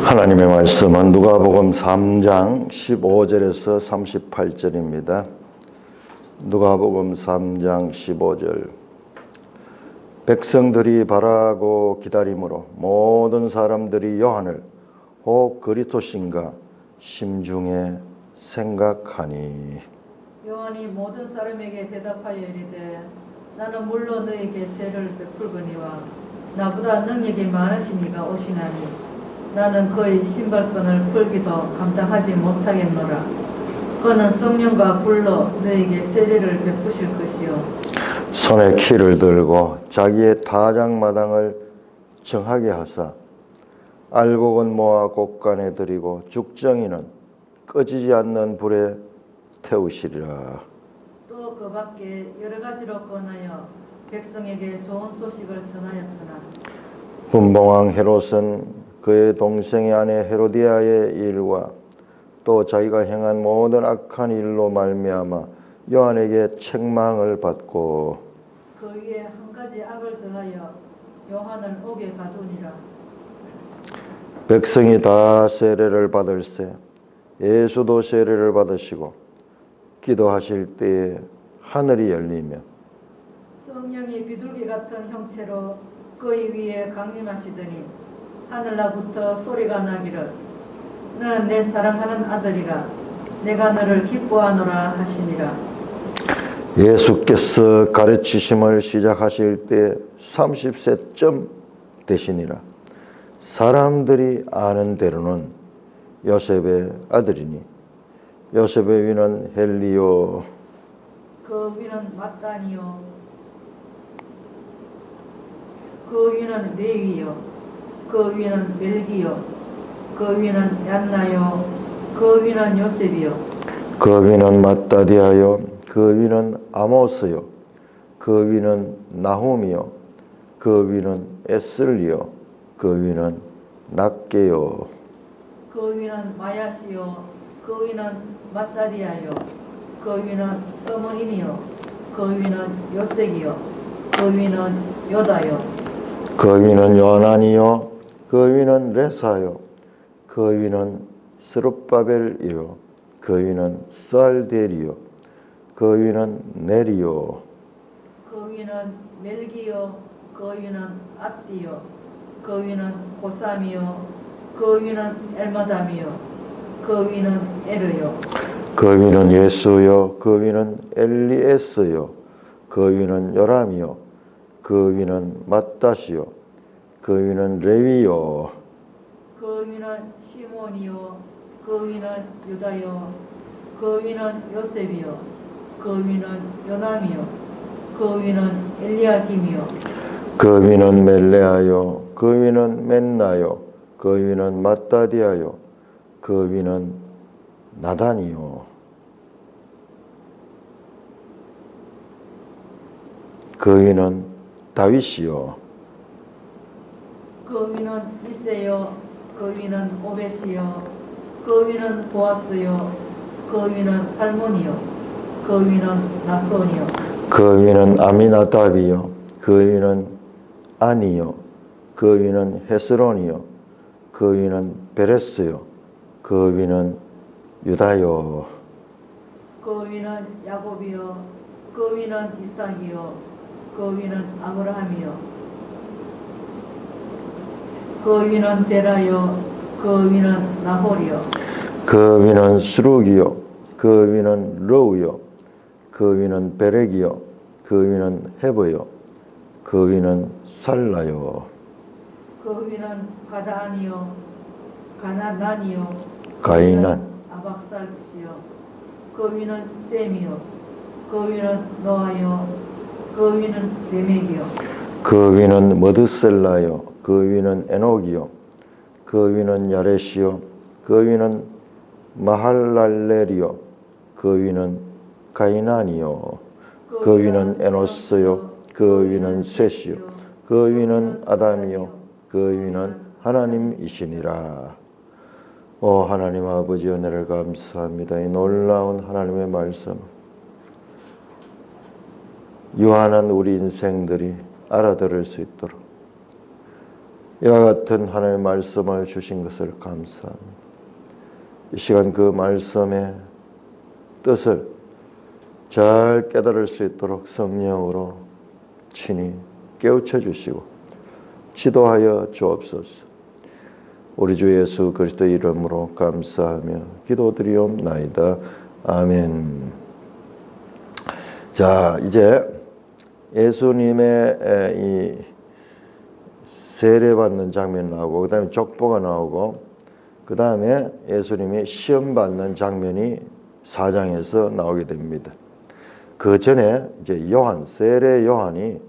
하나님의 말씀은 누가복음 3장 15절에서 38절입니다. 누가복음 3장 15절. 백성들이 바라고 기다림으로 모든 사람들이 요한을 혹 그리스도신가 심중에 생각하니. 요한이 모든 사람에게 대답하여 이르되 나는 물론 너에게 세를 베풀거니와 나보다 능력이 많으신 이가 오시나니 나는 그의 신발끈을 풀기도 감당하지 못하겠노라. 그는 성령과 불로 너에게 세례를 베푸실 것이요 손에 키를 들고 자기의 타작마당을 정하게 하사 알곡은 모아 곳간에 들이고 죽정이는 꺼지지 않는 불에 태우시리라. 또 그 밖에 여러 가지로 권하여 백성에게 좋은 소식을 전하였으나 분봉왕 헤롯은 그의 동생의 아내 헤로디아의 일과 또 자기가 행한 모든 악한 일로 말미암아 요한에게 책망을 받고 그 위에 한 가지 악을 더하여 요한을 옥에 가두니라. 백성이 다 세례를 받을세 예수도 세례를 받으시고 기도하실 때에 하늘이 열리며 성령이 비둘기 같은 형체로 그의 위에 강림하시더니 하늘로부터 소리가 나기를 너는 내 사랑하는 아들이라 내가 너를 기뻐하노라 하시니라. 예수께서 가르치심을 시작하실 때 30세쯤 되시니라. 사람들이 아는 대로는 요셉의 아들이니 요셉의 위는 헬리요 그 위는 mat단이요 그 위는 레위요 그 위는 멜기요 그 위는 얀나요 그 위는 요셉이요 그 위는 마따디아요 그 위는 아모스요 그 위는 나홈이요 그 위는 에슬리요 그 위는 낫게요 그 위는 마야시요 그 위는 마따디아요 그 위는 서머인이요 그 위는 요색이요 그 위는 요다요 그 위는 요나니요 그 위는 레사요 그 위는 스룹바벨이요 그 위는 살데리요 그 위는 네리요 그 위는 멜기요 그 위는 앗디요 그 위는 고삼이요 그 위는 엘마담이요 그 위는 에르요 그 위는 예수요 그 위는 엘리에스요 그 위는 요람이요 그 위는 마따시요 그 위는 레위요 그 위는 시몬이요 그 위는 유다요 그 위는 요셉이요 그 위는 요남이요 그 위는 엘리야김이요 그 위는 멜레아요 그 위는 맨나요 그 위는 마따디아요 그 위는 나단이요 그 위는 다윗이요 그 위는 이세요 그 위는 오벳이요 그 위는 보아스요 그 위는 살몬이요 그 위는 나손이요 그 위는 아미나답이요 그 위는 아니요 그 위는 헤스론이요 그 위는 베레스요 그 위는 유다요 그 위는 야곱이요 그 위는 이삭이요 그 위는 아브라함이요 그 위는 데라요 그 위는 나홀이요 그 위는 스룩이요 그 위는 러우요 그 위는 베렉이요 그 위는 헤버요 그 위는 살라요 그 위는 가다안이요 가나난이요 가이난 아박삭이요 그 위는 셈이요 그 위는 노아요 그 위는 레멕이요 그 위는 머드셀라요 그 위는 에녹이요 그 위는 야렛이요 그 위는 마할랄렐이요 그 위는 가이난이요 그 위는 에노스요 그 위는 셋이요 그 위는 아담이요 그 위는 하나님이시니라. 오 하나님 아버지 은혜를 감사합니다. 이 놀라운 하나님의 말씀 유한한 우리 인생들이 알아들을 수 있도록 이와 같은 하나님의 말씀을 주신 것을 감사합니다. 이 시간 그 말씀의 뜻을 잘 깨달을 수 있도록 성령으로 친히 깨우쳐 주시고 지도하여 주옵소서. 우리 주 예수 그리스도 이름으로 감사하며 기도드리옵나이다. 아멘. 자, 이제 예수님의 이 세례받는 장면이 나오고 그 다음에 족보가 나오고 그 다음에 예수님이 시험받는 장면이 4장에서 나오게 됩니다. 그 전에 이제 요한, 세례 요한이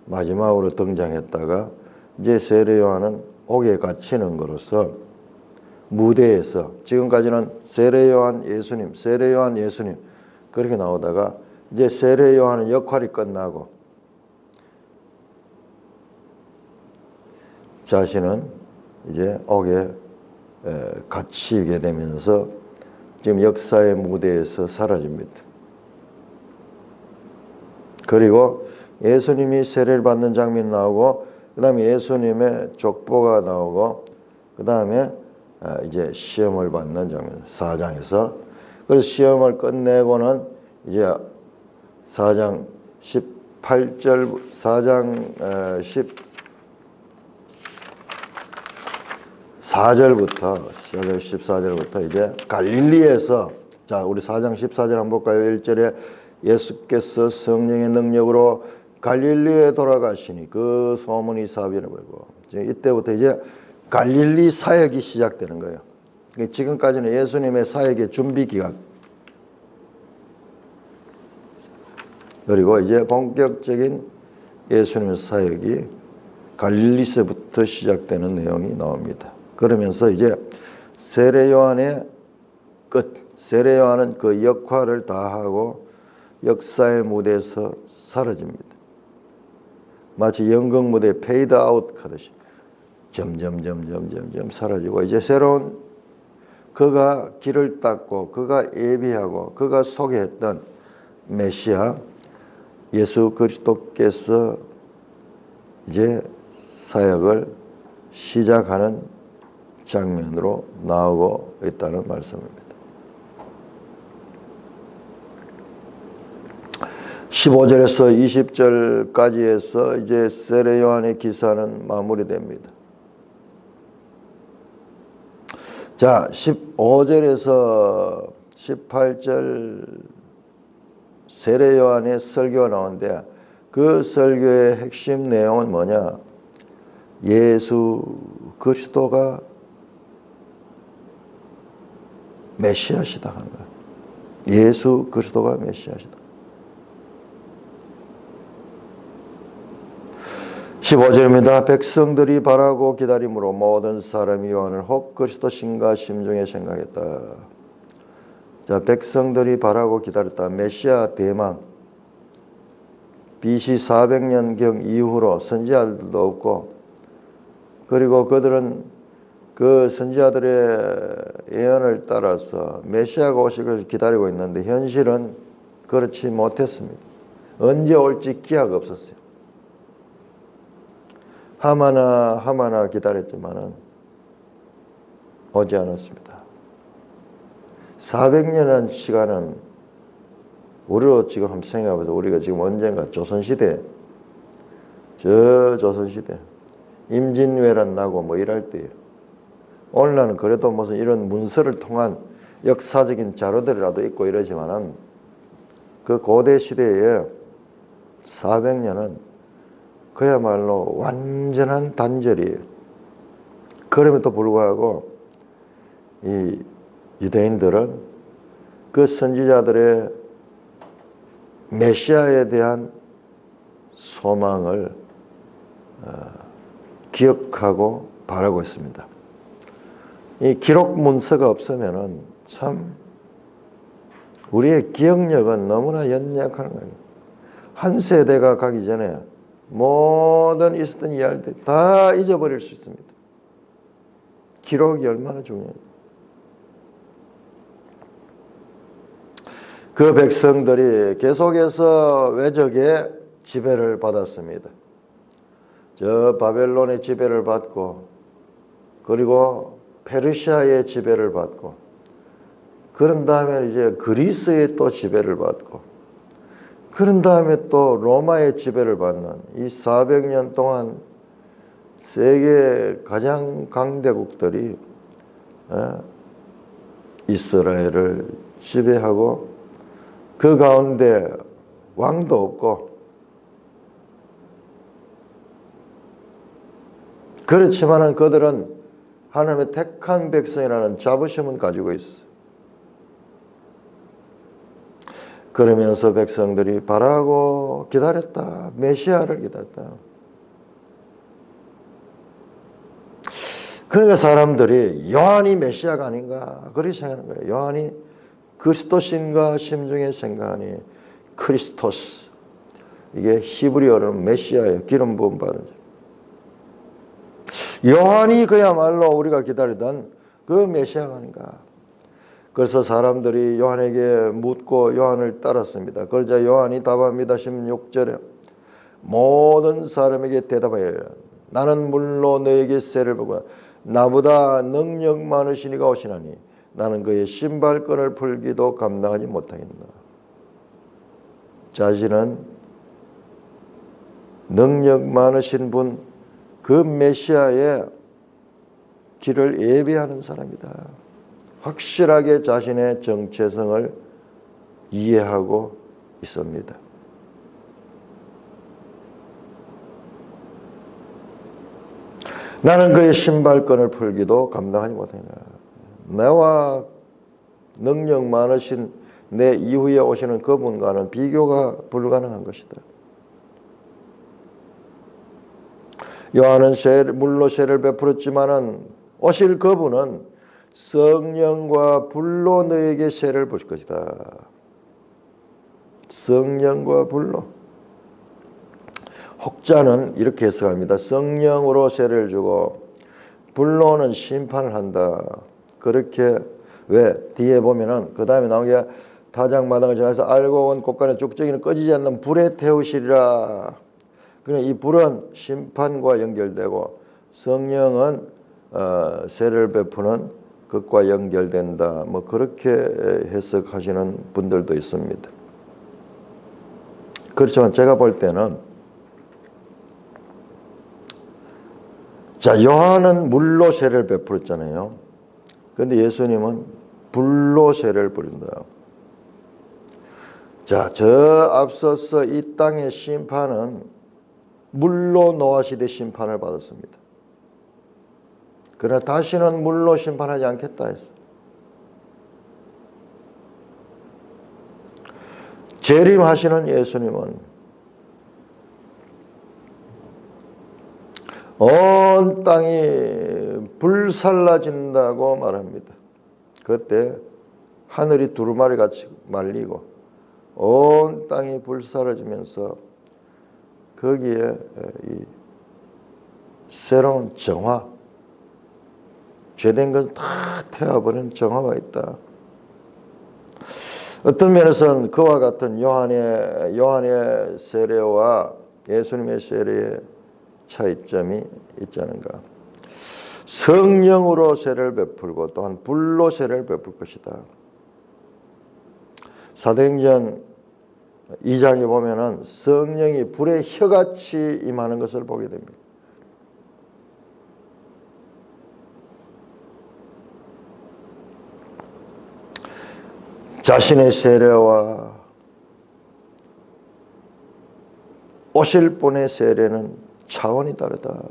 마지막으로 등장했다가 이제 세례 요한은 옥에 갇히는 거로서 무대에서 지금까지는 세례 요한 예수님, 세례 요한 예수님 그렇게 나오다가 이제 세례 요한의 역할이 끝나고 자신은 이제 옥에 갇히게 되면서 지금 역사의 무대에서 사라집니다. 그리고 예수님이 세례를 받는 장면이 나오고 그 다음에 예수님의 족보가 나오고 그 다음에 이제 시험을 받는 장면 4장에서 그래서 시험을 끝내고는 이제 4장 18절 4장 14절부터 이제 갈릴리에서 자 우리 4장 14절 한번 볼까요? 1절에 예수께서 성령의 능력으로 갈릴리에 돌아가시니 그 소문이 사변을 벌고 이때부터 이제 갈릴리 사역이 시작되는 거예요. 지금까지는 예수님의 사역의 준비 기간 그리고 이제 본격적인 예수님의 사역이 갈릴리서부터 시작되는 내용이 나옵니다. 그러면서 이제 세례 요한의 끝, 세례 요한은 그 역할을 다하고 역사의 무대에서 사라집니다. 마치 연극 무대 페이드 아웃 하듯이 점점 사라지고 이제 새로운 그가 길을 닦고 그가 예비하고 그가 소개했던 메시아 예수 그리스도께서 이제 사역을 시작하는 장면으로 나오고 있다는 말씀입니다. 15절에서 20절까지 해서 이제 세례 요한의 기사는 마무리됩니다. 자, 15절에서 18절 세례 요한의 설교가 나오는데 그 설교의 핵심 내용은 뭐냐? 예수 그리스도가 메시아시다 하는 거예요. 예수 그리스도가 메시아시다. 15절입니다. 백성들이 바라고 기다림으로 모든 사람이 요한을 혹 그리스도신가 심중에 생각했다. 자, 백성들이 바라고 기다렸다. 메시아 대망. BC 400년경 이후로 선지자들도 없고 그리고 그들은 그 선지자들의 예언을 따라서 메시아가 오실 것을 기다리고 있는데 현실은 그렇지 못했습니다. 언제 올지 기약 없었어요. 하마나 기다렸지만은 오지 않았습니다. 400년이라는 시간은 우리로 지금 한번 생각해보세요. 우리가 지금 언젠가 조선시대 조선시대 임진왜란 나고 뭐 이럴 때예요. 오늘날은 그래도 무슨 이런 문서를 통한 역사적인 자료들이라도 있고 이러지만은 그 고대 시대에 400년은 그야말로 완전한 단절이에요. 그럼에도 불구하고 이 유대인들은 그 선지자들의 메시아에 대한 소망을 기억하고 바라고 있습니다. 이 기록 문서가 없으면은 참 우리의 기억력은 너무나 연약한 거예요. 한 세대가 가기 전에 모든 있었던 이야기들 다 잊어버릴 수 있습니다. 기록이 얼마나 중요해요. 그 백성들이 계속해서 외적의 지배를 받았습니다. 저 바벨론의 지배를 받고 그리고 페르시아의 지배를 받고 그런 다음에 이제 그리스의 또 지배를 받고 그런 다음에 또 로마의 지배를 받는 이 400년 동안 세계 가장 강대국들이 이스라엘을 지배하고 그 가운데 왕도 없고 그렇지만은 그들은 하나님의 택한 백성이라는 자부심은 가지고 있어. 그러면서 백성들이 바라고 기다렸다. 메시아를 기다렸다. 그러니까 사람들이 요한이 메시아가 아닌가 그렇게 생각하는 거예요. 요한이 그리스도신가 심중에 생각하니 크리스토스. 이게 히브리어로는 메시아예요. 기름 부음 받은 요한이 그야말로 우리가 기다리던 그 메시아가 아닌가. 그래서 사람들이 요한에게 묻고 요한을 따랐습니다. 그러자 요한이 답합니다. 16절에 모든 사람에게 대답하여 나는 물로 너에게 세를 보고 나보다 능력 많으신 이가 오시나니 나는 그의 신발끈을 풀기도 감당하지 못하겠나. 자신은 능력 많으신 분, 그 메시아의 길을 예비하는 사람이다. 확실하게 자신의 정체성을 이해하고 있습니다. 나는 그의 신발끈을 풀기도 감당하지 못하겠나. 나와 능력 많으신 내 이후에 오시는 그분과는 비교가 불가능한 것이다. 요한은 물로 세를 베풀었지만은 오실 그분은 성령과 불로 너에게 세를 볼 것이다. 성령과 불로. 혹자는 이렇게 해석합니다. 성령으로 세를 주고 불로는 심판을 한다. 그렇게 왜 뒤에 보면은 그 다음에 나온 게 타작마당을 정해서 알고 온 곳간의 죽정이는 꺼지지 않는 불에 태우시리라. 그러니까 이 불은 심판과 연결되고 성령은 세를 베푸는 것과 연결된다. 뭐 그렇게 해석하시는 분들도 있습니다. 그렇지만 제가 볼 때는 자, 요한은 물로 세를 베풀었잖아요. 그런데 예수님은 불로 세를 부린다. 자, 저 앞서서 이 땅의 심판은 물로 노아 시대 심판을 받았습니다. 그러나 다시는 물로 심판하지 않겠다 했어. 재림하시는 예수님은 온 땅이 불살라진다고 말합니다. 그때 하늘이 두루마리 같이 말리고 온 땅이 불살라지면서 거기에 이 새로운 정화, 죄된 건 다 태워버린 정화가 있다. 어떤 면에서는 그와 같은 요한의 세례와 예수님의 세례의 차이점이 있지 않은가. 성령으로 세례를 베풀고 또한 불로 세례를 베풀 것이다. 사도행전 2장에 보면은 성령이 불의 혀같이 임하는 것을 보게 됩니다. 자신의 세례와 오실 분의 세례는 차원이 다르다.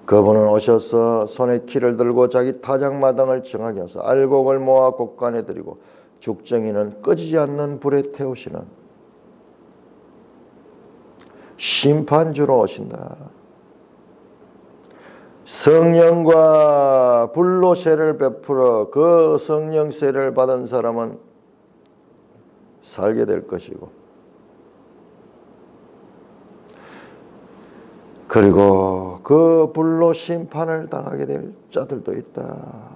그분은 오셔서 손에 키를 들고 자기 타작마당을 정하게 하사 알곡을 모아 곳간에 들이고 죽정이는 꺼지지 않는 불에 태우시는 심판주로 오신다. 성령과 불로 세를 베풀어 그 성령 세를 받은 사람은 살게 될 것이고, 그리고 그 불로 심판을 당하게 될 자들도 있다.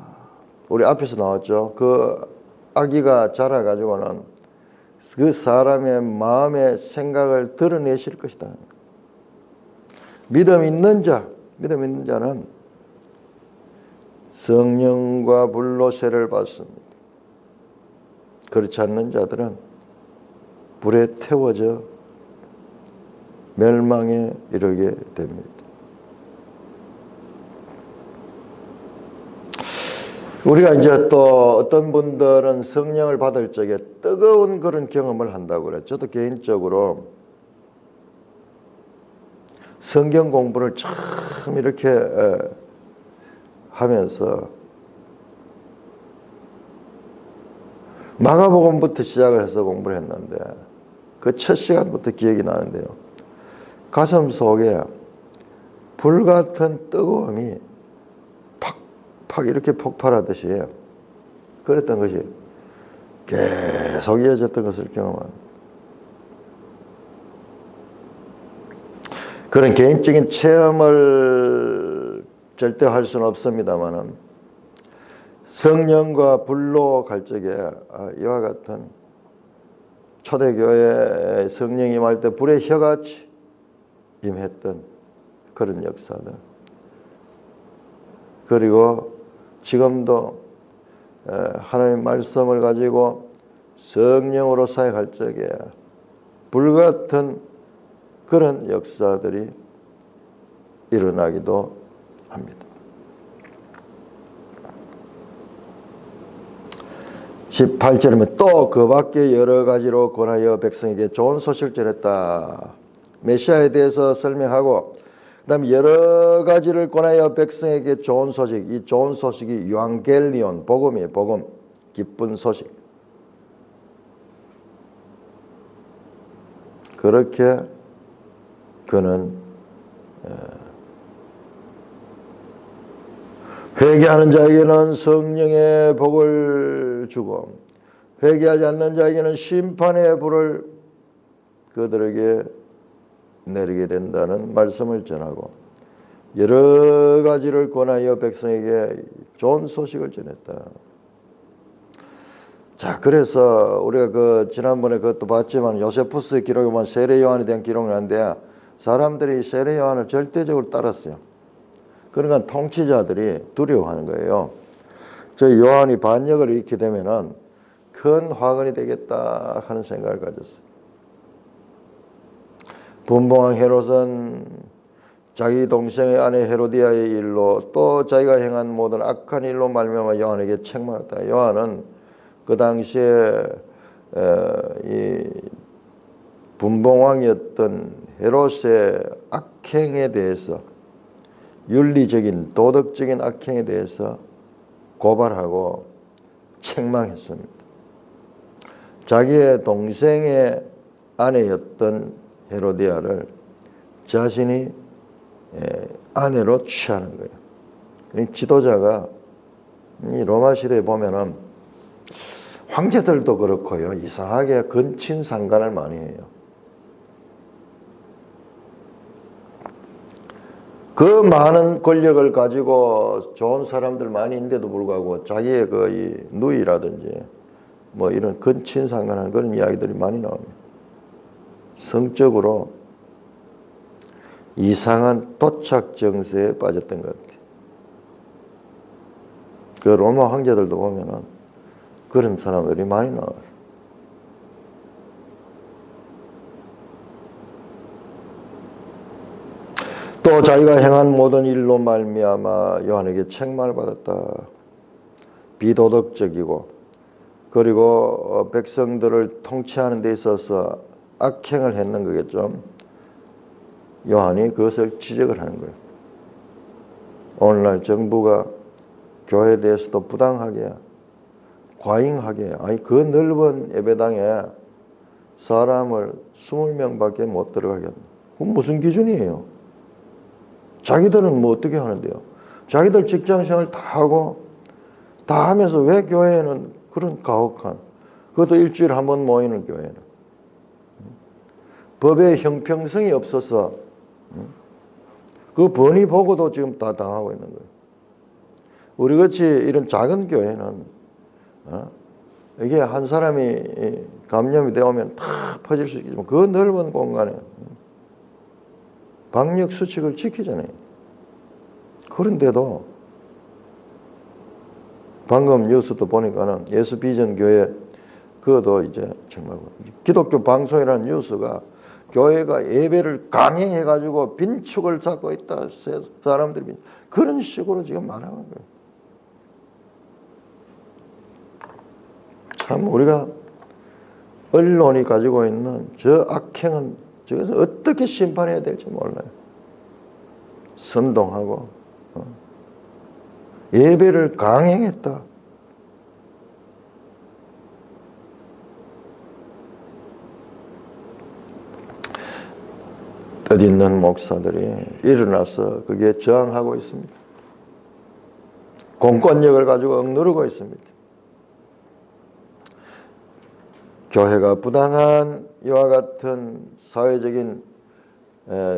우리 앞에서 나왔죠. 그 아기가 자라가지고는 그 사람의 마음의 생각을 드러내실 것이다. 믿음 있는 자는 성령과 불로 세를 받습니다. 그렇지 않는 자들은 불에 태워져 멸망에 이르게 됩니다. 우리가 이제 또 어떤 분들은 성령을 받을 적에 뜨거운 그런 경험을 한다고 그래요. 저도 개인적으로 성경 공부를 참 이렇게 하면서 마가복음부터 시작을 해서 공부를 했는데 그 첫 시간부터 기억이 나는데요. 가슴 속에 불같은 뜨거움이 팍팍 이렇게 폭발하듯이 그랬던 것이 계속 이어졌던 것을 경험합니다. 그런 개인적인 체험을 절대 할 수는 없습니다만은 성령과 불로 갈 적에 이와 같은 초대교회 성령이 임할 때 불의 혀같이 임했던 그런 역사들, 그리고 지금도 하나님 말씀을 가지고 성령으로 사역할 적에 불같은 그런 역사들이 일어나기도 합니다. 18절이면 또 그 밖에 여러 가지로 권하여 백성에게 좋은 소식을 전했다. 메시아에 대해서 설명하고 그 다음에 여러 가지를 권하여 백성에게 좋은 소식, 이 좋은 소식이 유앙겔리온, 복음이에요. 복음, 기쁜 소식. 그렇게 그는 회개하는 자에게는 성령의 복을 주고 회개하지 않는 자에게는 심판의 불을 그들에게 내리게 된다는 말씀을 전하고 여러 가지를 권하여 백성에게 좋은 소식을 전했다. 자, 그래서 우리가 그 지난번에 그것도 봤지만 요세푸스 기록에 보면 세례 요한에 대한 기록이 있는데 사람들이 세례 요한을 절대적으로 따랐어요. 그러니까 통치자들이 두려워하는 거예요. 저 요한이 반역을 일으키게 되면은 큰 화근이 되겠다 하는 생각을 가졌어요. 분봉왕 헤롯은 자기 동생의 아내 헤로디아의 일로 또 자기가 행한 모든 악한 일로 말미암아 요한에게 책망했다. 요한은 그 당시에 이 분봉왕이었던 헤롯의 악행에 대해서 윤리적인 도덕적인 악행에 대해서 고발하고 책망했습니다. 자기의 동생의 아내였던 헤로디아를 자신이 아내로 취하는 거예요. 지도자가 이 로마 시대에 보면은 황제들도 그렇고요. 이상하게 근친상간을 많이 해요. 그 많은 권력을 가지고 좋은 사람들 많이 있는데도 불구하고 자기의 그 이 누이라든지 뭐 이런 근친상간하는 그런 이야기들이 많이 나옵니다. 성적으로 이상한 도착 정세에 빠졌던 것 같아요. 그 로마 황제들도 보면은 그런 사람들이 많이 나와요. 또 자기가 행한 모든 일로 말미암아 요한에게 책망을 받았다. 비도덕적이고 그리고 백성들을 통치하는 데 있어서 악행을 했는 거겠죠. 요한이 그것을 지적을 하는 거예요. 오늘날 정부가 교회에 대해서도 부당하게 과잉하게 아니 그 넓은 예배당에 사람을 20명밖에 못 들어가게 합니다. 그건 무슨 기준이에요? 자기들은 뭐 어떻게 하는데요? 자기들 직장생활 다 하고 다 하면서 왜 교회에는 그런 가혹한 그것도 일주일에 한 번 모이는 교회는 법의 형평성이 없어서 그 번이 보고도 지금 다 당하고 있는 거예요. 우리같이 이런 작은 교회는 이게 한 사람이 감염이 되면 다 퍼질 수 있겠지만 그 넓은 공간에 방역 수칙을 지키잖아요. 그런데도 방금 뉴스도 보니까는 예수 비전 교회 그것도 이제 정말 기독교 방송이라는 뉴스가 교회가 예배를 강행해가지고 빈축을 잡고 있다. 사람들이 그런 식으로 지금 말하는 거예요. 참 우리가 언론이 가지고 있는 저 악행은 저것을 어떻게 심판해야 될지 몰라요. 선동하고 예배를 강행했다. 뜻있는 목사들이 일어나서 그게 저항하고 있습니다. 공권력을 가지고 억누르고 있습니다. 교회가 부당한 이와 같은 사회적인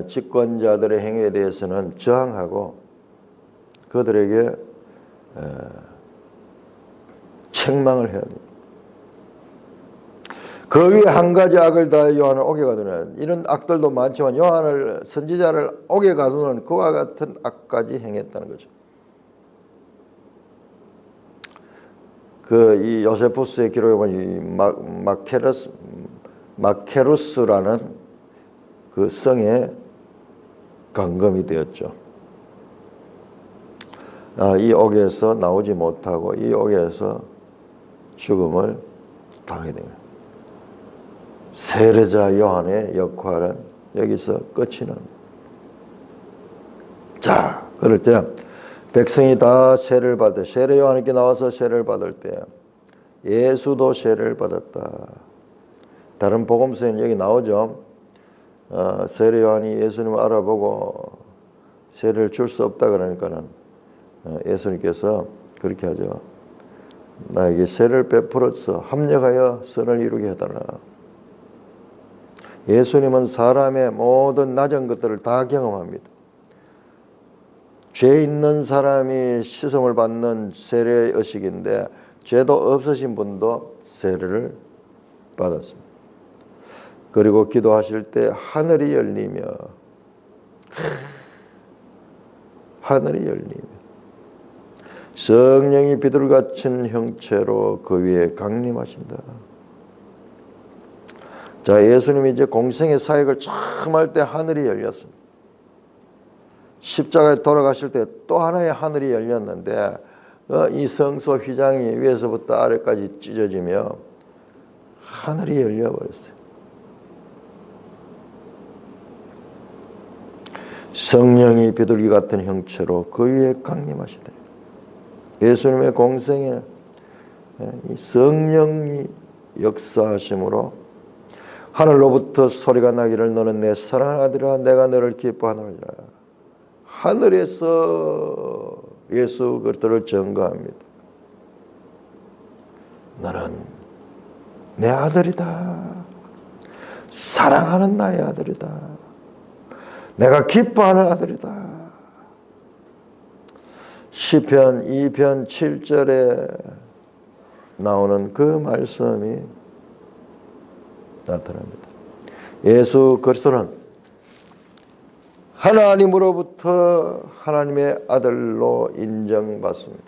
집권자들의 행위에 대해서는 저항하고 그들에게 책망을 해야 돼요. 그 위에 한 가지 악을 다해 요한을 옥에 가두는 이런 악들도 많지만 요한을 선지자를 옥에 가두는 그와 같은 악까지 행했다는 거죠. 그 이 요세푸스의 기록에 보면 마케루스라는 그 성에 감금이 되었죠. 이 옥에서 나오지 못하고 이 옥에서 죽음을 당하게 됩니다. 세례자 요한의 역할은 여기서 끝이 납니다. 자, 그럴 때 백성이 다 세례를 받을 때 세례 요한에게 나와서 세례를 받을 때 예수도 세례를 받았다. 다른 복음서에는 여기 나오죠. 세례 요한이 예수님을 알아보고 세례를 줄 수 없다 그러니까는 예수님께서 그렇게 하죠. 나에게 세례를 베풀어서 합력하여 선을 이루게 해달라. 예수님은 사람의 모든 낮은 것들을 다 경험합니다. 죄 있는 사람이 시험을 받는 세례의 의식인데 죄도 없으신 분도 세례를 받았습니다. 그리고 기도하실 때 하늘이 열리며 성령이 비둘같은 형체로 그 위에 강림하신다. 자, 예수님이 이제 공생의 사역을 처음 할 때 하늘이 열렸습니다. 십자가에 돌아가실 때 또 하나의 하늘이 열렸는데 이 성소 휘장이 위에서부터 아래까지 찢어지며 하늘이 열려버렸어요. 성령이 비둘기 같은 형체로 그 위에 강림하시다. 예수님의 공생에 이 성령이 역사하심으로 하늘로부터 소리가 나기를 너는 내 사랑하는 아들이라 내가 너를 기뻐하노라. 하늘에서 예수 그리스도를 증거합니다. 너는 내 아들이다. 사랑하는 나의 아들이다. 내가 기뻐하는 아들이다. 시편 2편 7절에 나오는 그 말씀이 나타납니다. 예수 그리스도는 하나님으로부터 하나님의 아들로 인정받습니다.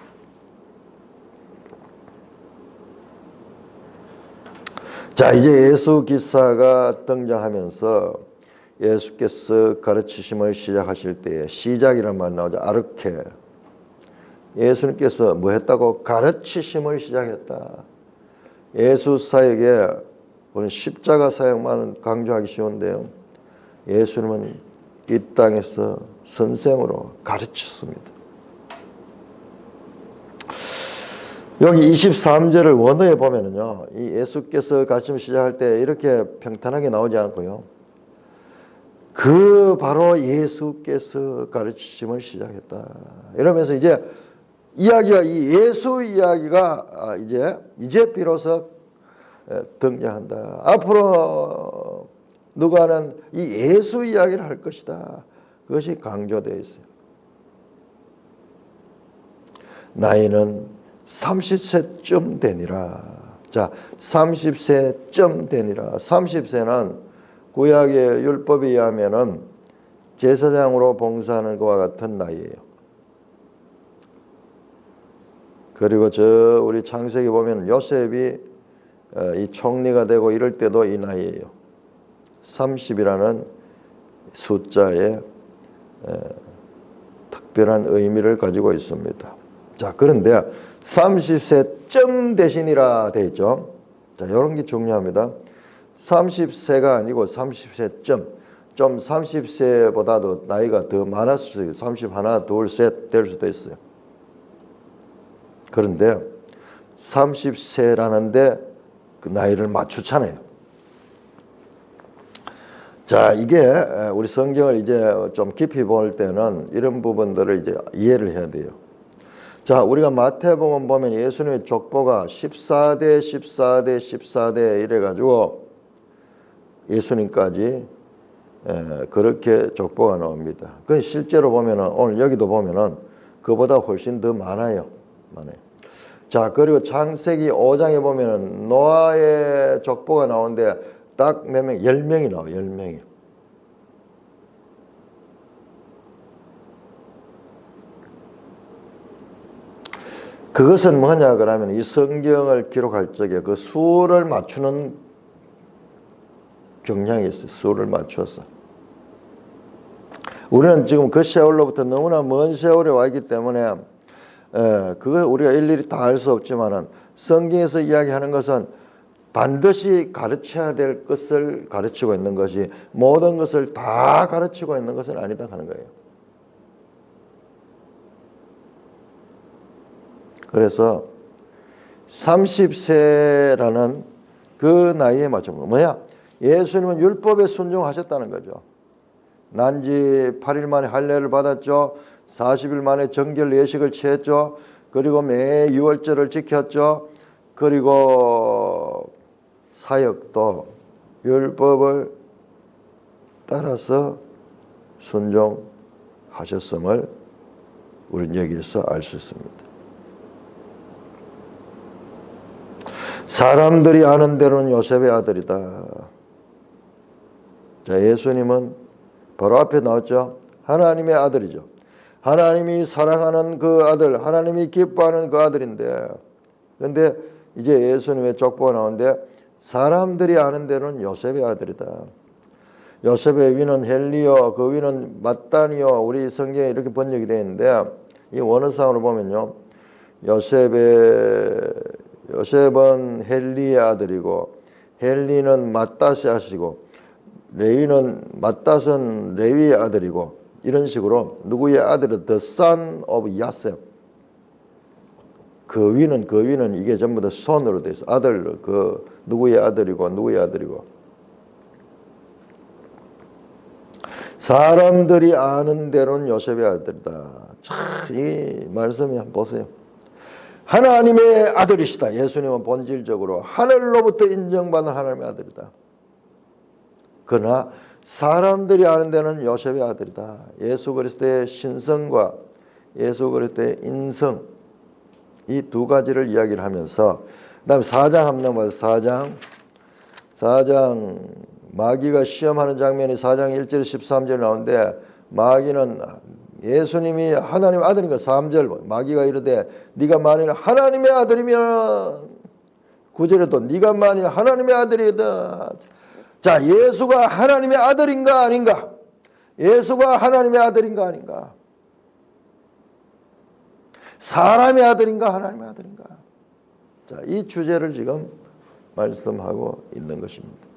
자, 이제 예수 기사가 등장하면서 예수께서 가르치심을 시작하실 때에 시작이라는 말 나오죠. 아르케. 예수님께서 뭐 했다고? 가르치심을 시작했다. 예수 사역에 우리는 십자가 사역만은 강조하기 쉬운데요. 예수님은 이 땅에서 선생으로 가르쳤습니다. 여기 23절을 원어에 보면은요, 이 예수께서 가르침을 시작할 때 이렇게 평탄하게 나오지 않고요. 그 바로 예수께서 가르치심을 시작했다. 이러면서 이제 이야기가 이 예수 이야기가 이제 비로소 등장한다. 앞으로 누가는 이 예수 이야기를 할 것이다. 그것이 강조되어 있어요. 나이는 30세쯤 되니라. 자, 30세쯤 되니라. 30세는 구약의 율법에 의하면은 제사장으로 봉사하는 것과 같은 나이예요. 그리고 우리 창세기 보면 요셉이 이 총리가 되고 이럴 때도 이 나이예요. 30이라는 숫자에 특별한 의미를 가지고 있습니다. 자, 그런데 30세쯤 되시니라 되어 있죠. 자, 이런 게 중요합니다. 30세가 아니고 30세쯤, 좀 30세보다도 나이가 더 많았을 수도 있어요. 31, 2, 셋 될 수도 있어요. 그런데 30세라는데 그 나이를 맞추잖아요. 자, 이게 우리 성경을 이제 좀 깊이 볼 때는 이런 부분들을 이제 이해를 해야 돼요. 자, 우리가 마태복음 보면 예수님의 족보가 14대, 14대, 14대 이래가지고 예수님까지 그렇게 족보가 나옵니다. 그 실제로 보면은 오늘 여기도 보면은 그보다 훨씬 더 많아요. 자, 그리고 창세기 5장에 보면은 노아의 족보가 나오는데 딱 몇 명? 10명이 나와요. 10명이. 그것은 뭐냐 그러면 이 성경을 기록할 적에 그 수를 맞추는 경향이 있어요. 수를 맞춰서. 우리는 지금 그 세월로부터 너무나 먼 세월에 와 있기 때문에 그거 우리가 일일이 다 알 수 없지만은 성경에서 이야기하는 것은 반드시 가르쳐야 될 것을 가르치고 있는 것이 모든 것을 다 가르치고 있는 것은 아니다 하는 거예요. 그래서 30세라는 그 나이에 맞춰 뭐야? 예수님은 율법에 순종하셨다는 거죠. 난지 8일 만에 할례를 받았죠. 40일 만에 정결 예식을 취했죠. 그리고 매 유월절을 지켰죠. 그리고 사역도 율법을 따라서 순종하셨음을 우리는 여기서 알 수 있습니다. 사람들이 아는 대로는 요셉의 아들이다. 자, 예수님은 바로 앞에 나왔죠. 하나님의 아들이죠. 하나님이 사랑하는 그 아들, 하나님이 기뻐하는 그 아들인데, 근데 이제 예수님의 족보가 나오는데 사람들이 아는 대로는 요셉의 아들이다. 요셉의 위는 헬리요, 그 위는 mat단이요. 우리 성경에 이렇게 번역이 되어 있는데 이 원어상으로 보면요, 요셉은 헬리의 아들이고 헬리는 맏닷의 아시고 맏닷은 레위의 아들이고 이런 식으로 누구의 아들은 the son of Yosef. 그 위는 이게 전부 다 손으로 돼 있어. 아들 그 누구의 아들이고 누구의 아들이고. 사람들이 아는 대로는 요셉의 아들이다. 참, 이 말씀이 한번 보세요. 하나님의 아들이시다. 예수님은 본질적으로 하늘로부터 인정받는 하나님의 아들이다. 그러나 사람들이 아는 데는 요셉의 아들이다. 예수 그리스도의 신성과 예수 그리스도의 인성, 이 두 가지를 이야기를 하면서 그다음에 4장 한번 봐서 4장 마귀가 시험하는 장면이 4장 1절 13절 나오는데 마귀는 예수님이 하나님의 아들인가 3절 마귀가 이르되 네가 만일 하나님의 아들이면 9절에도 네가 만일 하나님의 아들이다. 자, 예수가 하나님의 아들인가 아닌가? 예수가 하나님의 아들인가 아닌가? 사람의 아들인가 하나님의 아들인가? 자, 이 주제를 지금 말씀하고 있는 것입니다.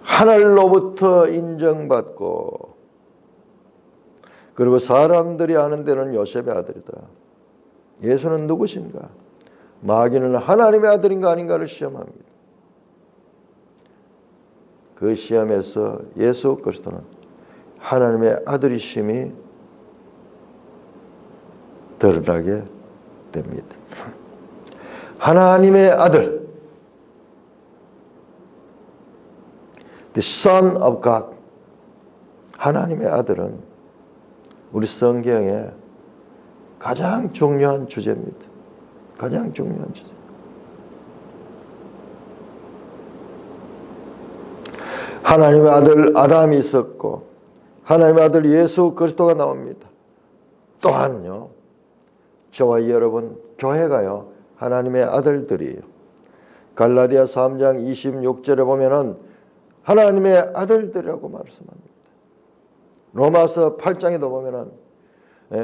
하늘로부터 인정받고 그리고 사람들이 아는 데는 요셉의 아들이다. 예수는 누구신가? 마귀는 하나님의 아들인가 아닌가를 시험합니다. 그 시험에서 예수 그리스도는 하나님의 아들이심이 드러나게 됩니다. 하나님의 아들, the Son of God, 하나님의 아들은 우리 성경의 가장 중요한 주제입니다. 가장 중요한 주제. 하나님의 아들 아담이 있었고 하나님의 아들 예수 그리스도가 나옵니다. 또한요, 저와 여러분 교회가요 하나님의 아들들이에요. 갈라디아 3장 26절에 보면은 하나님의 아들들이라고 말씀합니다. 로마서 8장에도 보면은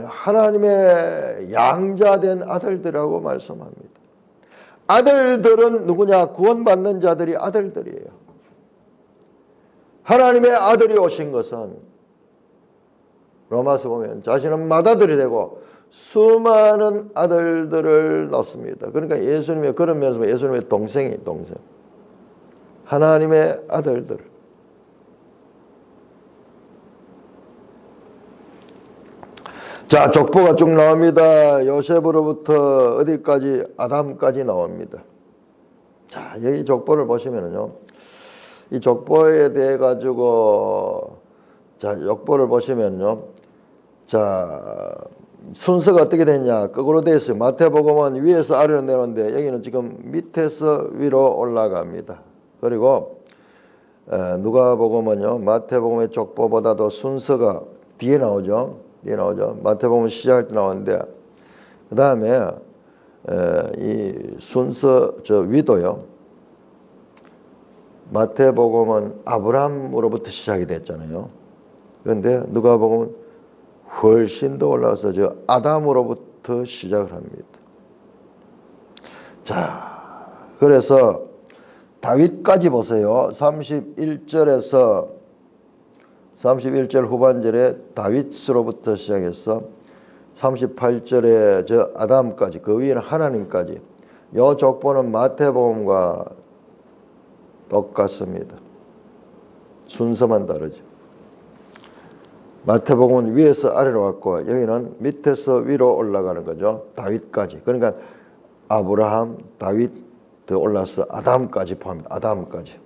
하나님의 양자된 아들들이라고 말씀합니다. 아들들은 누구냐? 구원받는 자들이 아들들이에요. 하나님의 아들이 오신 것은 로마서 보면 자신은 맏아들이 되고 수많은 아들들을 낳습니다. 그러니까 예수님의 그런 면에서 예수님의 동생. 하나님의 아들들. 자, 족보가 쭉 나옵니다. 요셉으로부터 어디까지? 아담까지 나옵니다. 자, 여기 족보를 보시면은요, 이 족보에 대해 가지고, 자, 족보를 보시면요, 자, 순서가 어떻게 됐냐? 거꾸로 되어 있어요. 마태복음은 위에서 아래로 내려오는데 여기는 지금 밑에서 위로 올라갑니다. 그리고 누가복음은요, 마태복음의 족보보다도 순서가 뒤에 나오죠. 마태복음 시작할 때 나오는데, 그 다음에 이 순서 저 위도요. 마태복음은 아브라함으로부터 시작이 됐잖아요. 그런데 누가복음은 훨씬 더 올라가서 저 아담으로부터 시작을 합니다. 자, 그래서 다윗까지 보세요. 31절에서 31절 후반절에 다윗으로부터 시작해서 38절에 저 아담까지, 그 위에는 하나님까지. 이 족보는 마태복음과 똑같습니다. 순서만 다르죠. 마태복음은 위에서 아래로 왔고 여기는 밑에서 위로 올라가는 거죠. 다윗까지. 그러니까 아브라함, 다윗 더 올라서 아담까지 포함합니다. 아담까지.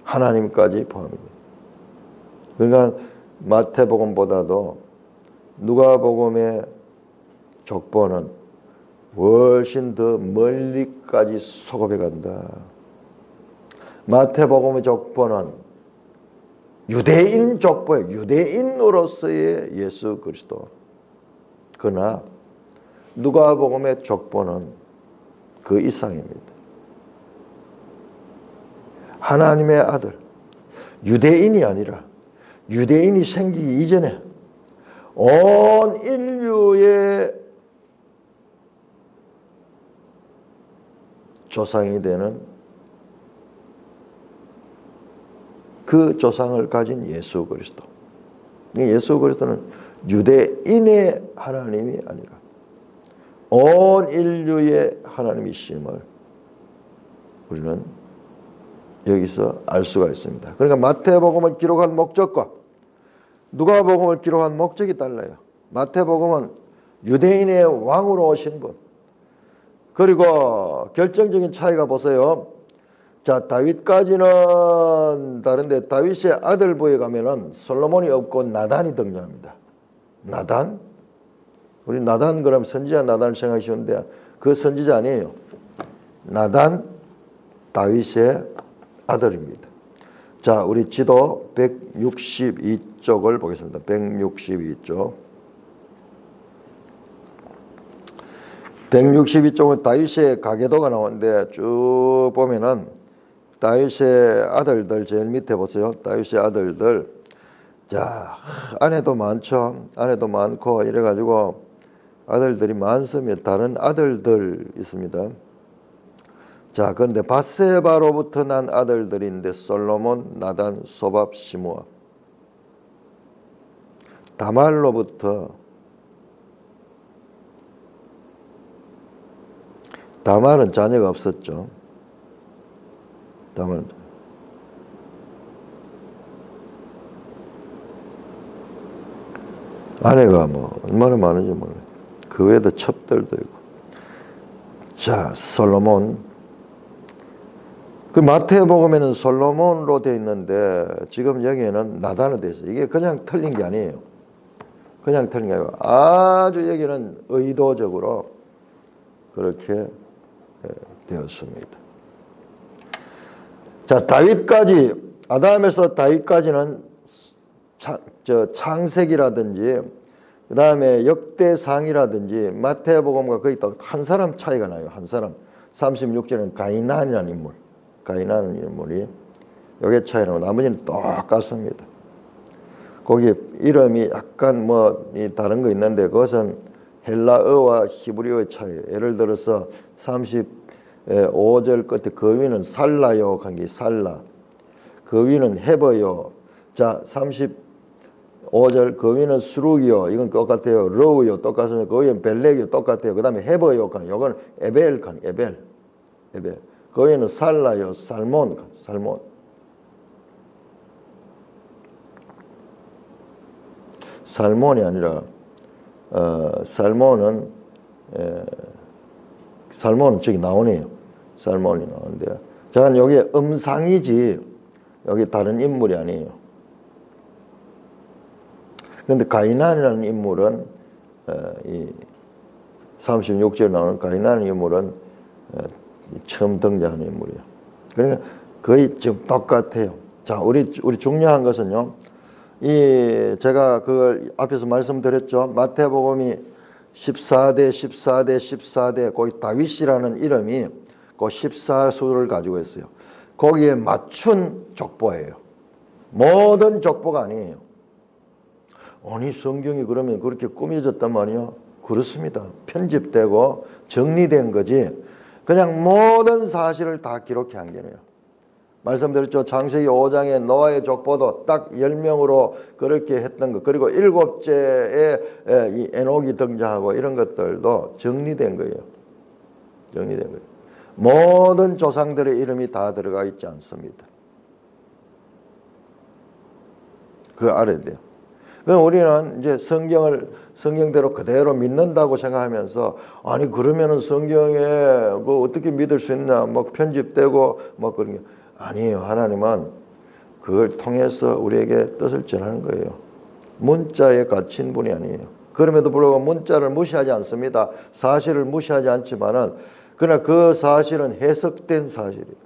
하나님까지 포함입니다. 그러니까 마태복음보다도 누가복음의 족보는 훨씬 더 멀리까지 소급해 간다. 마태복음의 족보는 유대인 족보예요. 유대인으로서의 예수 그리스도. 그러나 누가복음의 족보는 그 이상입니다. 하나님의 아들, 유대인이 아니라 유대인이 생기기 이전에 온 인류의 조상이 되는 그 조상을 가진 예수 그리스도. 예수 그리스도는 유대인의 하나님이 아니라 온 인류의 하나님이심을 우리는 여기서 알 수가 있습니다. 그러니까 마태복음을 기록한 목적과 누가복음을 기록한 목적이 달라요. 마태복음은 유대인의 왕으로 오신 분. 그리고 결정적인 차이가 보세요. 자, 다윗까지는 다른데 다윗의 아들부에 가면은 솔로몬이 없고 나단이 등장합니다. 나단? 우리 나단 그러면 선지자 나단을 생각하시는데 그 선지자 아니에요. 나단, 다윗의 아들입니다. 자, 우리 지도 162쪽을 보겠습니다. 162쪽. 162쪽은 다윗의 가계도가 나오는데 쭉 보면은 다윗의 아들들 제일 밑에 보세요. 다윗의 아들들. 자, 아내도 많죠. 아내도 많고 이래가지고 아들들이 많습니다. 다른 아들들 있습니다. 자, 그런데 밧세바로부터 난 아들들인데 솔로몬, 나단, 소밥, 시므아. 다말로부터 다말은 자녀가 없었죠. 다말은 아내가 뭐 얼마나 많은지 몰라요. 그 외에도 첩들도 있고. 자, 솔로몬. 그 마태복음에는 솔로몬으로 되어 있는데 지금 여기에는 나단으로 되어 있어요. 이게 그냥 틀린 게 아니에요. 그냥 틀린 게 아니고 아주 여기는 의도적으로 그렇게 되었습니다. 자, 다윗까지, 아담에서 다윗까지는 창세기라든지 그 다음에 역대상이라든지 마태복음과 거의 한 사람 차이가 나요. 한 사람. 36절은 가이난이라는 인물. 가이난이라는 인물이 요게 차이 나고 나머지는 똑같습니다. 거기 이름이 약간 다른 거 있는데 그것은 헬라어와 히브리어의 차이예요. 예를 들어서 35절 끝에 그 위는 살라요 한 게 살라. 그 위는 헤버요. 자, 35절 그 위는 수룩이요. 이건 똑같아요. 러우요. 똑같으면 그 위는 벨렉이요. 똑같아요. 그 다음에 헤버요. 이건 에벨. 에벨. 그 위는 살라요. 살몬. 살몬이 아니라 살몬은 저기 나오네요. 살몬이 나오는데요. 자, 여기 음상이지 여기 다른 인물이 아니에요. 그런데 가이난이라는 인물은 이 36절에 나오는 가이난이라는 인물은 처음 등장하는 인물이에요. 그러니까 거의 지금 똑같아요. 자, 우리 중요한 것은요. 제가 그걸 앞에서 말씀드렸죠. 마태복음이 14대 거기 다윗이라는 이름이 그 14수를 가지고 있어요. 거기에 맞춘 족보예요. 모든 족보가 아니에요. 아니 성경이 그러면 그렇게 꾸며졌단 말이요? 그렇습니다. 편집되고 정리된 거지 그냥 모든 사실을 다 기록해 한 게네요. 말씀드렸죠. 창세기 5장에 노아의 족보도 딱 10명으로 그렇게 했던 것, 그리고 7째에 이 에녹이 등장하고 이런 것들도 정리된 거예요. 정리된 거예요. 모든 조상들의 이름이 다 들어가 있지 않습니다. 그거 알아야 돼요. 그럼 우리는 이제 성경대로 그대로 믿는다고 생각하면서 아니 그러면은 성경에 뭐 어떻게 믿을 수 있나 편집되고 그런 게 아니에요. 하나님은 그걸 통해서 우리에게 뜻을 전하는 거예요. 문자에 갇힌 분이 아니에요. 그럼에도 불구하고 문자를 무시하지 않습니다. 사실을 무시하지 않지만은 그러나 그 사실은 해석된 사실이에요.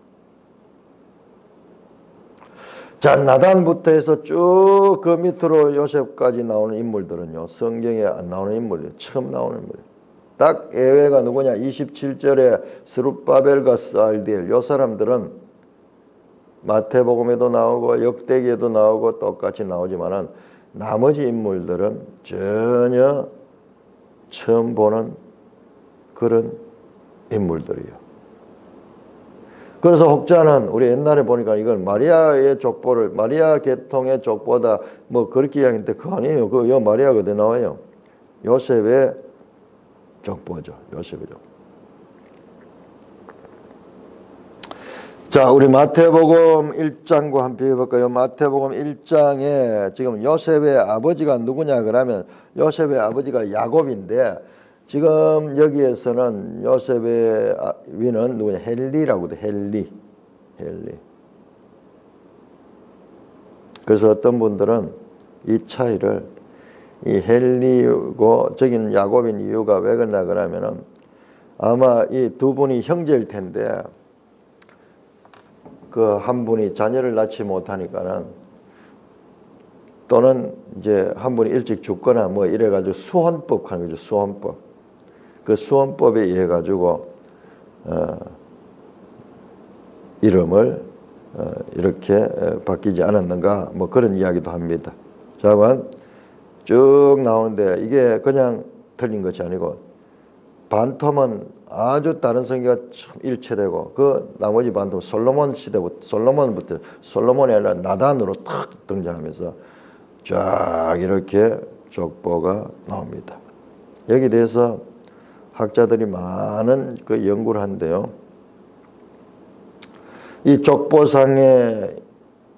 자, 나단부터 해서 쭉 그 밑으로 요셉까지 나오는 인물들은요. 성경에 안 나오는 인물이에요. 처음 나오는 인물이에요. 딱 예외가 누구냐? 27절에 스룹바벨과 살디엘 이 사람들은 마태복음에도 나오고 역대기에도 나오고 똑같이 나오지만은 나머지 인물들은 전혀 처음 보는 그런 인물들이에요. 그래서 혹자는 우리 옛날에 보니까 이걸 마리아의 족보를 마리아 계통의 족보다 그렇게 이야기했는데 그거 아니에요. 요 마리아가 어디 나와요? 요셉의 족보죠. 요셉의 족보. 자, 우리 마태복음 1장과 함께 해볼까요? 마태복음 1장에 지금 요셉의 아버지가 누구냐 그러면 요셉의 아버지가 야곱인데 지금 여기에서는 요셉의 위는 누구냐? 헬리라고 돼. 헬리. 그래서 어떤 분들은 이 차이를 이 헬리고 저기는 야곱인 이유가 왜 그러냐 그러면은 아마 이 두 분이 형제일 텐데 그 한 분이 자녀를 낳지 못하니까는 또는 이제 한 분이 일찍 죽거나 이래가지고 수혼법 하는 거죠. 수혼법. 그 수혼법에 의해 가지고 이름을 이렇게 바뀌지 않았는가 그런 이야기도 합니다. 자, 쭉 나오는데 이게 그냥 틀린 것이 아니고 반텀은 아주 다른 성경과 일치되고 그 나머지 반텀 솔로몬 시대부터 솔로몬이 아니라 나단으로 탁 등장하면서 쫙 이렇게 족보가 나옵니다. 여기에 대해서 학자들이 많은 그 연구를 한대요. 이 족보상에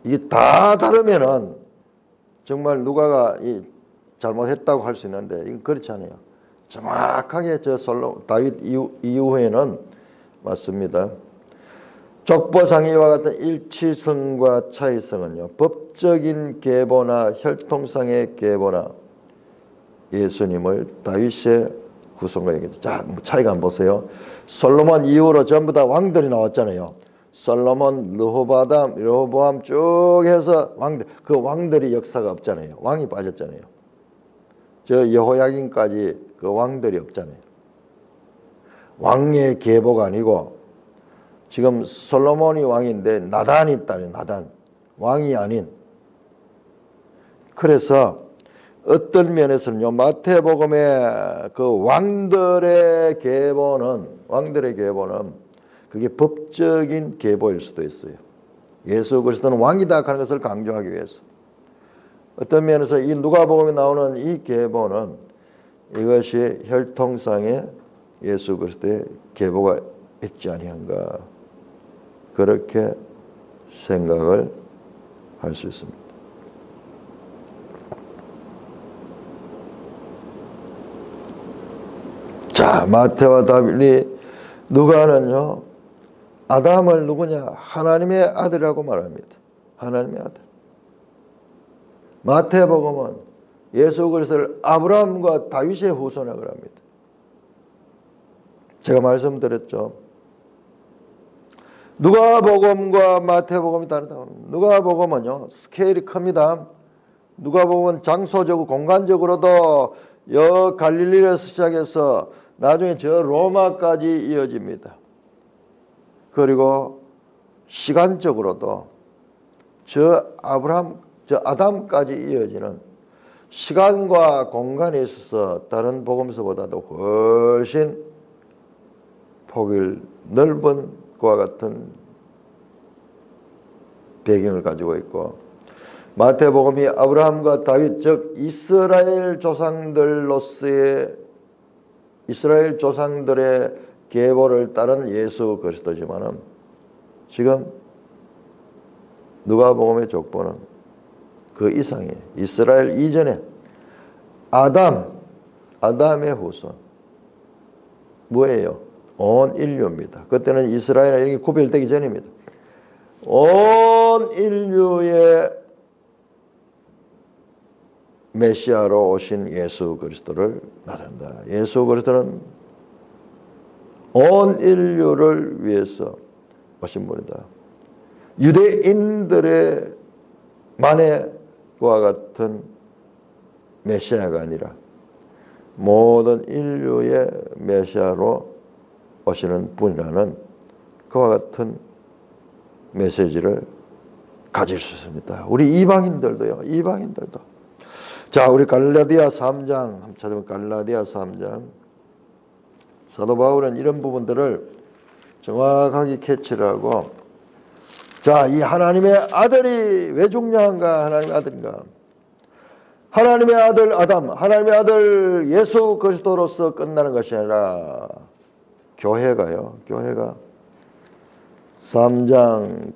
이게 다 다르면은 정말 누가가 잘못했다고 할 수 있는데 이건 그렇지 않아요. 정확하게 다윗 이후에는 맞습니다. 족보상 이와 같은 일치성과 차이성은요. 법적인 계보나 혈통상의 계보나 예수님을 다윗의 후손과 얘기했죠. 자, 차이가 한번 보세요. 솔로몬 이후로 전부 다 왕들이 나왔잖아요. 솔로몬, 르호보암 쭉 해서 왕들, 그 왕들이 역사가 없잖아요. 왕이 빠졌잖아요. 저 여호야긴까지 그 왕들이 없잖아요. 왕의 계보가 아니고 지금 솔로몬이 왕인데 나단이 있다는 나단. 왕이 아닌. 그래서 어떤 면에서는요, 마태복음의 그 왕들의 계보는 그게 법적인 계보일 수도 있어요. 예수 그리스도는 왕이다 하는 것을 강조하기 위해서. 어떤 면에서 이 누가복음에 나오는 이 계보는 이것이 혈통상의 예수 그리스도의 계보가 있지 아니한가, 그렇게 생각을 할 수 있습니다. 자, 마태와 달리 누가는요, 아담을 누구냐? 하나님의 아들이라고 말합니다. 하나님의 아들. 마태복음은 예수 그리스도를 아브라함과 다윗의 후손이라고 합니다. 제가 말씀드렸죠. 누가복음과 마태복음이 다르다. 누가복음은요, 스케일이 큽니다. 누가복음은 장소적으로 공간적으로도 여 갈릴리에서 시작해서 나중에 저 로마까지 이어집니다. 그리고 시간적으로도 저 아담까지 이어지는 시간과 공간에 있어서 다른 복음서보다도 훨씬 폭이 넓은 그와 같은 배경을 가지고 있고, 마태복음이 아브라함과 다윗, 즉 이스라엘 조상들의 계보를 따른 예수 그리스도지만은, 지금 누가복음의 족보는 그 이상의 이스라엘 이전에 아담의 후손. 뭐예요? 온 인류입니다. 그때는 이스라엘은 이렇게 구별되기 전입니다. 온 인류의 메시아로 오신 예수 그리스도를 나타낸다. 예수 그리스도는 온 인류를 위해서 오신 분이다. 유대인들의 만의 그와 같은 메시아가 아니라 모든 인류의 메시아로 오시는 분이라는 그와 같은 메시지를 가질 수 있습니다. 우리 이방인들도요. 자, 우리 갈라디아 3장 한번 찾아보면 갈라디아 3장. 사도 바울은 이런 부분들을 정확하게 캐치를 하고, 자, 이 하나님의 아들이 왜 중요한가? 하나님의 아들인가? 하나님의 아들 아담, 하나님의 아들 예수 그리스도로서 끝나는 것이 아니라 교회가 3장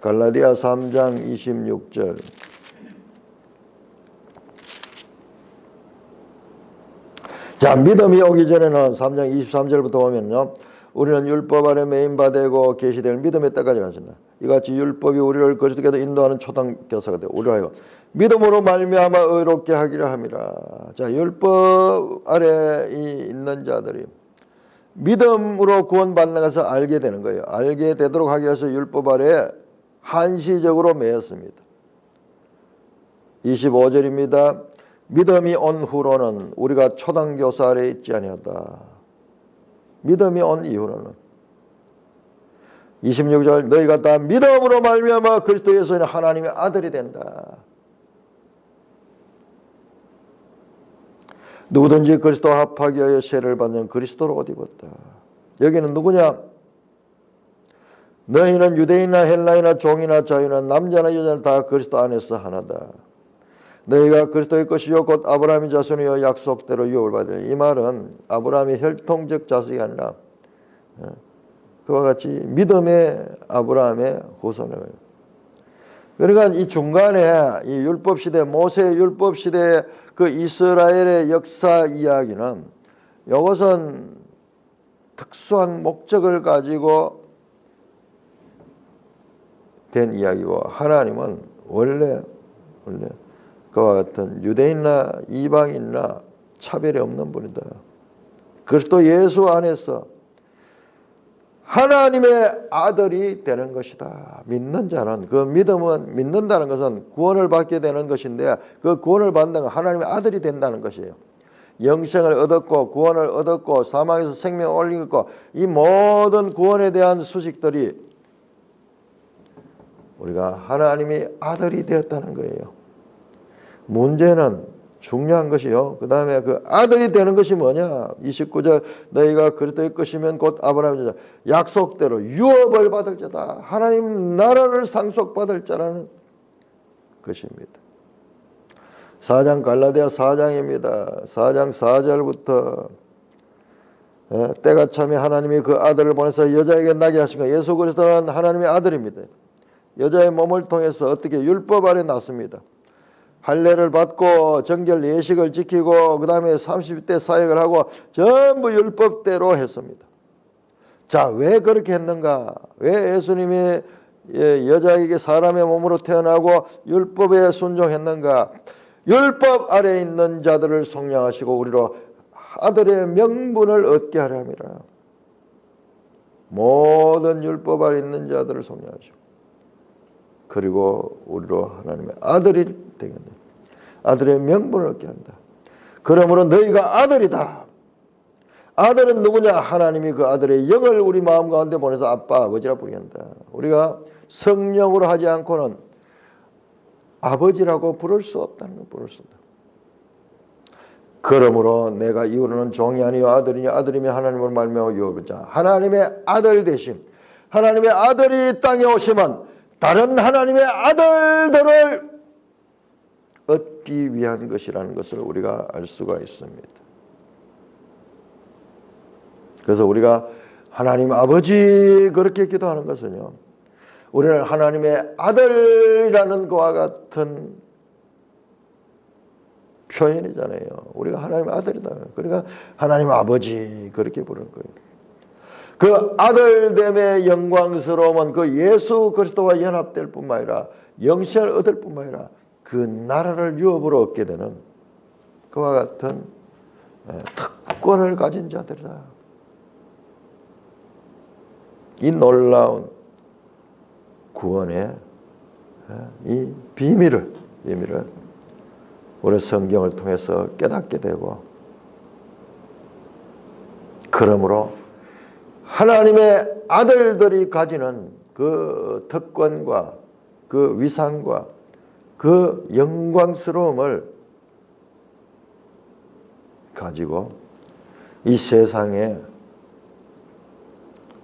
갈라디아 3장 26절. 자, 믿음이 오기 전에는 3장 23절부터 보면요, 우리는 율법 아래 매인바되고 계시될 믿음의 때까지 가신다. 이같이 율법이 우리를 그리스도께로 인도하는 초당교사가 되고 우리가 이거 믿음으로 말미암아 의롭게 하기를 함이라. 자, 율법 아래 있는 자들이 믿음으로 구원받는 것을 알게 되는 거예요. 알게 되도록 하기 위해서 율법 아래 한시적으로 매였습니다. 25절입니다. 믿음이 온 후로는 우리가 초당교사 아래 있지 아니하다. 믿음이 온 이후로는. 26절, 너희가 다 믿음으로 말미암아 그리스도 예수는 하나님의 아들이 된다. 누구든지 그리스도 합하기 위하여 세를 받는 그리스도로 옷 입었다. 여기는 누구냐? 너희는 유대인이나 헬라이나 종이나 자유나 남자나 여자나 다 그리스도 안에서 하나다. 너희가 그리스도의 것이요 곧 아브라함의 자손이요 약속대로 유업을 받으리. 이 말은 아브라함의 혈통적 자식이 아니라 그와 같이 믿음의 아브라함의 후손을. 그러니까 이 중간에 이 율법 시대, 모세 율법 시대 그 이스라엘의 역사 이야기는 이것은 특수한 목적을 가지고 된 이야기고, 하나님은 원래 그와 같은 유대인이나 이방인이나 차별이 없는 분이다. 그리스도 예수 안에서 하나님의 아들이 되는 것이다. 믿는 자는, 그 믿음은, 믿는다는 것은 구원을 받게 되는 것인데, 그 구원을 받는 건 하나님의 아들이 된다는 것이에요. 영생을 얻었고 구원을 얻었고 사망에서 생명을 올리고, 이 모든 구원에 대한 수식들이 우리가 하나님의 아들이 되었다는 거예요. 문제는, 중요한 것이요, 그 다음에 그 아들이 되는 것이 뭐냐. 29절, 너희가 그리스도의 것이면 곧 아브라함의 자다. 약속대로 유업을 받을 자다. 하나님 나라를 상속받을 자라는 것입니다. 4장 갈라디아 4장입니다. 4장 4절부터 때가 참에 하나님이 그 아들을 보내서 여자에게 나게 하신 것. 예수 그리스도는 하나님의 아들입니다. 여자의 몸을 통해서 어떻게 율법 아래 났습니다. 할례를 받고 정결 예식을 지키고 그 다음에 30대 사역을 하고 전부 율법대로 했습니다. 자, 왜 그렇게 했는가? 왜 예수님이 여자에게 사람의 몸으로 태어나고 율법에 순종했는가? 율법 아래 있는 자들을 속량하시고 우리로 아들의 명분을 얻게 하려 함이라. 모든 율법 아래 있는 자들을 속량하시고 그리고 우리로 하나님의 아들이 되겠네. 아들의 명분을 얻게 한다. 그러므로 너희가 아들이다. 아들은 누구냐? 하나님이 그 아들의 영을 우리 마음 가운데 보내서 아빠, 아버지라 부른다. 우리가 성령으로 하지 않고는 아버지라고 부를 수 없다는 걸 부를 수 없다. 그러므로 내가 이후로는 종이 아니요 아들이니 아들이며 하나님으로 말미암아 유업을 자. 하나님의 아들 되심. 하나님의 아들이 땅에 오시면 다른 하나님의 아들들을 얻기 위한 것이라는 것을 우리가 알 수가 있습니다. 그래서 우리가 하나님 아버지 그렇게 기도하는 것은요, 우리는 하나님의 아들이라는 것과 같은 표현이잖아요. 우리가 하나님의 아들이다. 그러니까 하나님 아버지 그렇게 부르는 거예요. 그 아들됨의 영광스러움은 그 예수 그리스도와 연합될 뿐만 아니라 영생을 얻을 뿐만 아니라 그 나라를 유업으로 얻게 되는 그와 같은 특권을 가진 자들이다. 이 놀라운 구원의 이 비밀을 우리 성경을 통해서 깨닫게 되고, 그러므로 하나님의 아들들이 가지는 그 특권과 그 위상과 그 영광스러움을 가지고 이 세상에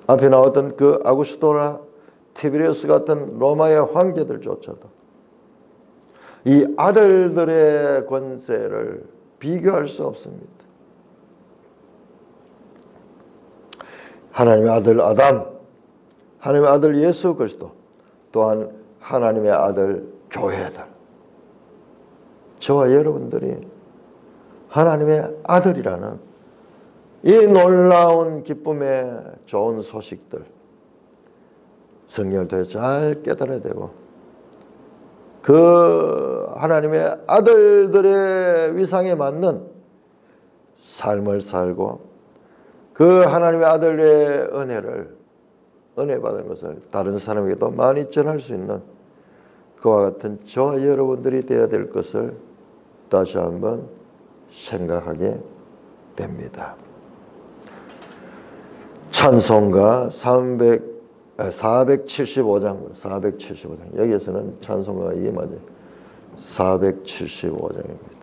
앞에 나왔던 그 아구스토나 티베리우스 같은 로마의 황제들조차도 이 아들들의 권세를 비교할 수 없습니다. 하나님의 아들 아담, 하나님의 아들 예수 그리스도, 또한 하나님의 아들 교회들, 저와 여러분들이 하나님의 아들이라는 이 놀라운 기쁨의 좋은 소식들 성경을 통해 잘 깨달아야 되고, 그 하나님의 아들들의 위상에 맞는 삶을 살고 그 하나님의 아들의 은혜 받은 것을 다른 사람에게도 많이 전할 수 있는 그와 같은 저와 여러분들이 되어야 될 것을 다시 한번 생각하게 됩니다. 찬송가 475장 여기에서는 찬송가가 이게 맞아요. 475장입니다.